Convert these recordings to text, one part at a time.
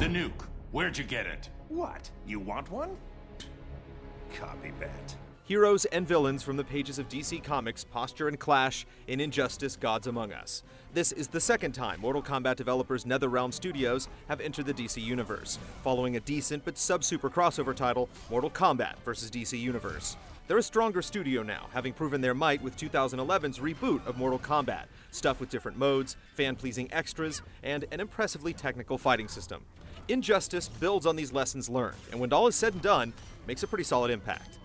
The nuke. Where'd you get it? What? You want one? Copy that. Heroes and villains from the pages of DC Comics posture and clash in Injustice: Gods Among Us. This is the second time Mortal Kombat developers NetherRealm Studios have entered the DC Universe, following a decent but sub-super crossover title, Mortal Kombat vs. DC Universe. They're a stronger studio now, having proven their might with 2011's reboot of Mortal Kombat, stuffed with different modes, fan-pleasing extras, and an impressively technical fighting system. Injustice builds on these lessons learned, and when all is said and done, makes a pretty solid impact.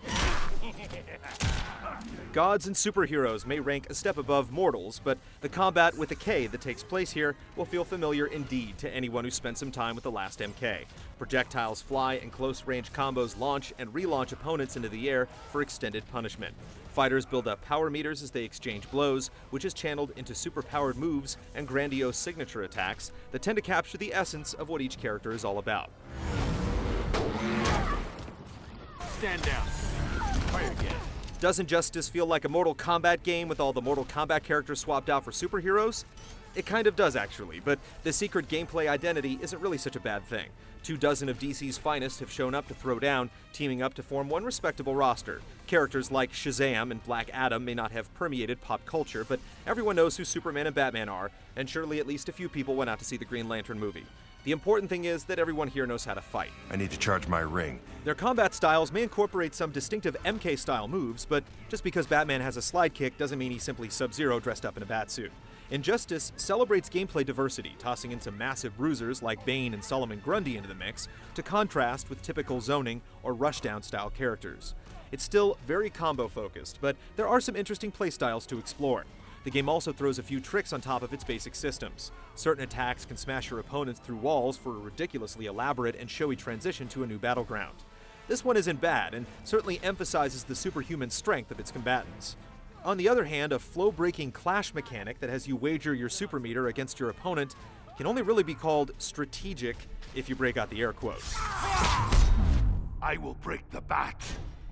Gods and superheroes may rank a step above mortals, but the combat with a K that takes place here will feel familiar indeed to anyone who spent some time with the last MK. Projectiles fly and close-range combos launch and relaunch opponents into the air for extended punishment. Fighters build up power meters as they exchange blows, which is channeled into super-powered moves and grandiose signature attacks that tend to capture the essence of what each character is all about. Stand down. Fire again. Does Injustice feel like a Mortal Kombat game with all the Mortal Kombat characters swapped out for superheroes? It kind of does, actually, but the secret gameplay identity isn't really such a bad thing. 24 of DC's finest have shown up to throw down, teaming up to form one respectable roster. Characters like Shazam and Black Adam may not have permeated pop culture, but everyone knows who Superman and Batman are, and surely at least a few people went out to see the Green Lantern movie. The important thing is that everyone here knows how to fight. I need to charge my ring. Their combat styles may incorporate some distinctive MK-style moves, but just because Batman has a slide kick doesn't mean he's simply Sub-Zero dressed up in a batsuit. Injustice celebrates gameplay diversity, tossing in some massive bruisers like Bane and Solomon Grundy into the mix, to contrast with typical zoning or rushdown-style characters. It's still very combo-focused, but there are some interesting playstyles to explore. The game also throws a few tricks on top of its basic systems. Certain attacks can smash your opponents through walls for a ridiculously elaborate and showy transition to a new battleground. This one isn't bad, and certainly emphasizes the superhuman strength of its combatants. On the other hand, a flow-breaking clash mechanic that has you wager your super meter against your opponent can only really be called strategic if you break out the air quotes. I will break the bat.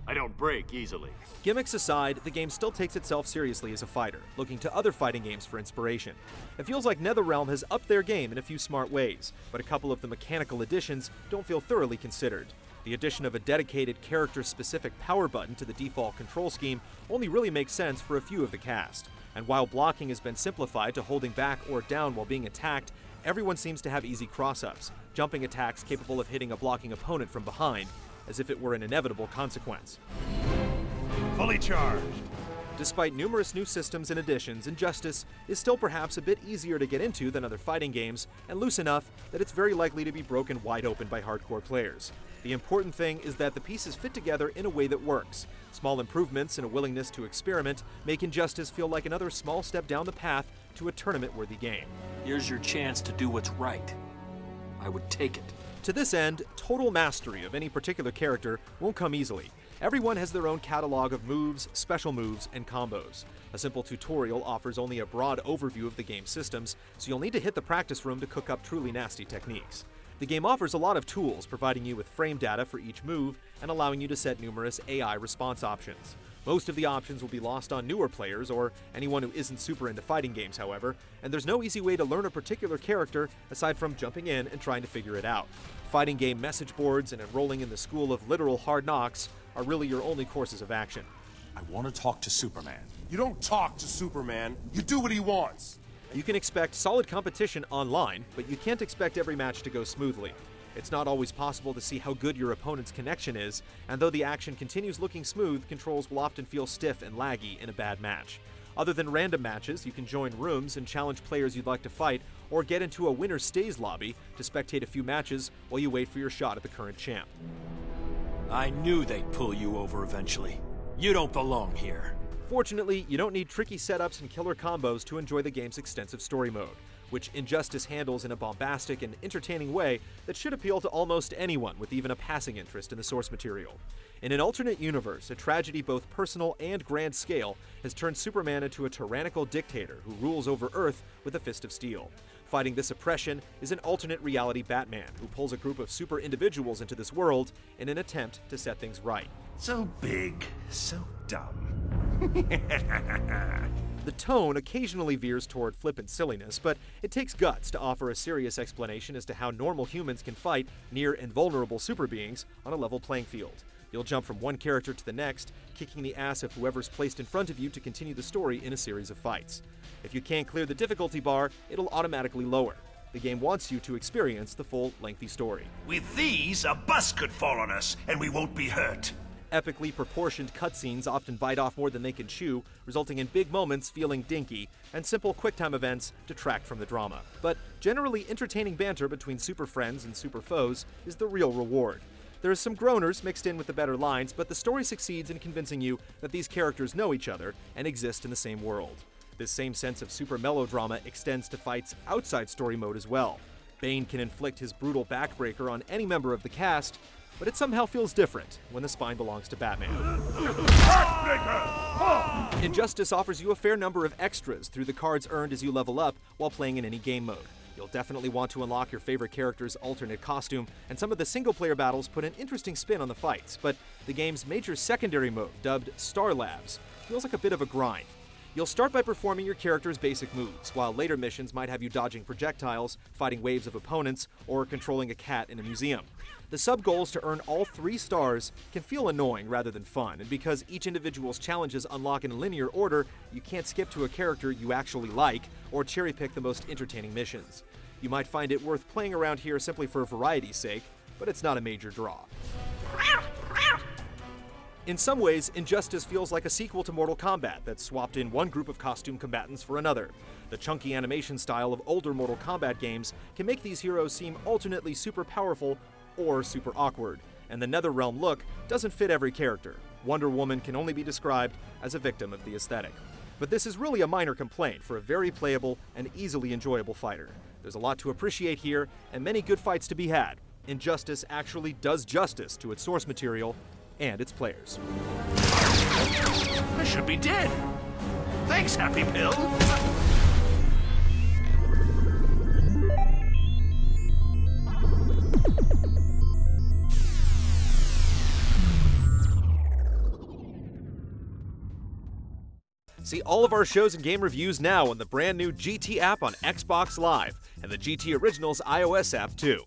I don't break easily. Gimmicks aside, the game still takes itself seriously as a fighter, looking to other fighting games for inspiration. It feels like NetherRealm has upped their game in a few smart ways, but a couple of the mechanical additions don't feel thoroughly considered. The addition of a dedicated character-specific power button to the default control scheme only really makes sense for a few of the cast. And while blocking has been simplified to holding back or down while being attacked, everyone seems to have easy cross-ups, jumping attacks capable of hitting a blocking opponent from behind, as if it were an inevitable consequence. Fully charged. Despite numerous new systems and additions, Injustice is still perhaps a bit easier to get into than other fighting games, and loose enough that it's very likely to be broken wide open by hardcore players. The important thing is that the pieces fit together in a way that works. Small improvements and a willingness to experiment make Injustice feel like another small step down the path to a tournament-worthy game. Here's your chance to do what's right. I would take it. To this end, total mastery of any particular character won't come easily. Everyone has their own catalog of moves, special moves, and combos. A simple tutorial offers only a broad overview of the game's systems, so you'll need to hit the practice room to cook up truly nasty techniques. The game offers a lot of tools, providing you with frame data for each move and allowing you to set numerous AI response options. Most of the options will be lost on newer players or anyone who isn't super into fighting games, however, and there's no easy way to learn a particular character aside from jumping in and trying to figure it out. Fighting game message boards and enrolling in the school of literal hard knocks are really your only courses of action. I want to talk to Superman. You don't talk to Superman. You do what he wants. You can expect solid competition online, but you can't expect every match to go smoothly. It's not always possible to see how good your opponent's connection is, and though the action continues looking smooth, controls will often feel stiff and laggy in a bad match. Other than random matches, you can join rooms and challenge players you'd like to fight, or get into a winner stays lobby to spectate a few matches while you wait for your shot at the current champ. I knew they'd pull you over eventually. You don't belong here. Fortunately, you don't need tricky setups and killer combos to enjoy the game's extensive story mode, which Injustice handles in a bombastic and entertaining way that should appeal to almost anyone with even a passing interest in the source material. In an alternate universe, a tragedy both personal and grand scale has turned Superman into a tyrannical dictator who rules over Earth with a fist of steel. Fighting this oppression is an alternate reality Batman who pulls a group of super individuals into this world in an attempt to set things right. So big, so dumb. The tone occasionally veers toward flippant silliness, but it takes guts to offer a serious explanation as to how normal humans can fight near invulnerable super beings on a level playing field. You'll jump from one character to the next, kicking the ass of whoever's placed in front of you to continue the story in a series of fights. If you can't clear the difficulty bar, it'll automatically lower. The game wants you to experience the full, lengthy story. With these, a bus could fall on us, and we won't be hurt. Epically proportioned cutscenes often bite off more than they can chew, resulting in big moments feeling dinky, and simple QuickTime events detract from the drama. But generally entertaining banter between super friends and super foes is the real reward. There is some groaners mixed in with the better lines, but the story succeeds in convincing you that these characters know each other and exist in the same world. This same sense of super melodrama extends to fights outside story mode as well. Bane can inflict his brutal backbreaker on any member of the cast, but it somehow feels different when the spine belongs to Batman. Injustice offers you a fair number of extras through the cards earned as you level up while playing in any game mode. You'll definitely want to unlock your favorite character's alternate costume, and some of the single-player battles put an interesting spin on the fights, but the game's major secondary mode, dubbed Star Labs, feels like a bit of a grind. You'll start by performing your character's basic moves, while later missions might have you dodging projectiles, fighting waves of opponents, or controlling a cat in a museum. The sub-goals to earn all 3 stars can feel annoying rather than fun, and because each individual's challenges unlock in a linear order, you can't skip to a character you actually like, or cherry-pick the most entertaining missions. You might find it worth playing around here simply for variety's sake, but it's not a major draw. In some ways, Injustice feels like a sequel to Mortal Kombat that swapped in one group of costume combatants for another. The chunky animation style of older Mortal Kombat games can make these heroes seem alternately super powerful or super awkward, and the NetherRealm look doesn't fit every character. Wonder Woman can only be described as a victim of the aesthetic. But this is really a minor complaint for a very playable and easily enjoyable fighter. There's a lot to appreciate here, and many good fights to be had. Injustice actually does justice to its source material and its players. I should be dead. Thanks, Happy Pill. See all of our shows and game reviews now on the brand new GT app on Xbox Live, and the GT Originals iOS app too.